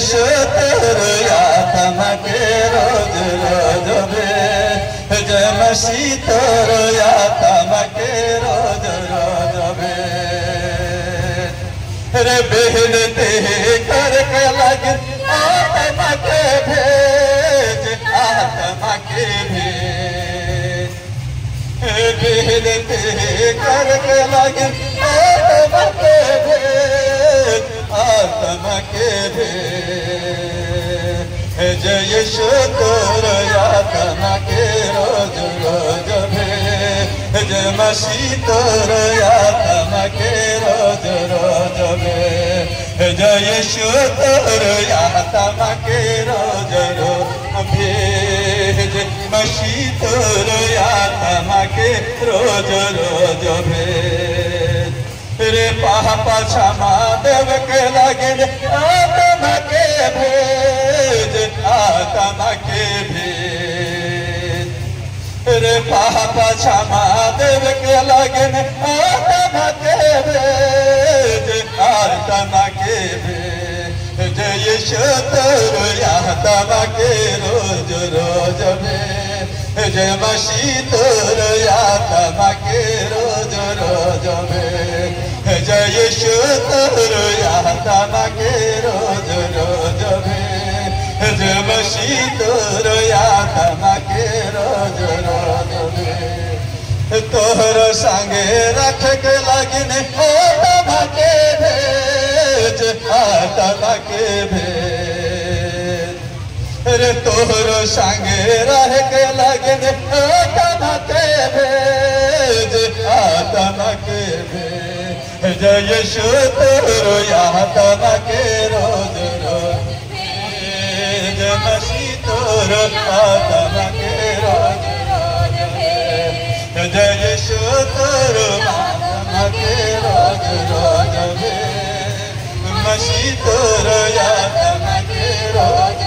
यशोतर या तमके रोज रोज भे जय मसीतर या तमके रोज रोज भे रे बेहनते करके लगे आत्मा के भेज आत्मा के भेज बेहनते करके लगे आत्मा के भेज आत्मा के भेज जय यशोतर आत्मा के रोज रोज भेज जय मसीतर आत्मा के रोज रोज भेज जय यशोतर आत्मा के रोज रोज भेज मसीतर आत्मा के रोज रोज भेज रे पापा क्षमा देव के लगे आत्मा के भेज आत्मा के भेज रे पापा क्षमा देव के लगे आत्मा के भेज आत्मा के भेज जय यशोतर आत्मा के रोज रोज भेज जय मसीतर आत्मा के रोज रोज भेज जय यशोतर आत्मा के रोज रोज भेज जय मसीतर आत्मा के रोज रोज भेज तोहर संगे रख के लगिन आत्मा के भेज आत्मा के भेज रे तोहर संगे रह के लगिन आत्मा के भेज आत्मा के भेज जय यशोतर आत्मा के रोज रोज भेज मसीतर आत्मा के रोज रोज भेज जय यशोतर आत्मा के रोज रोज भेज मसीतर आत्मा के रोज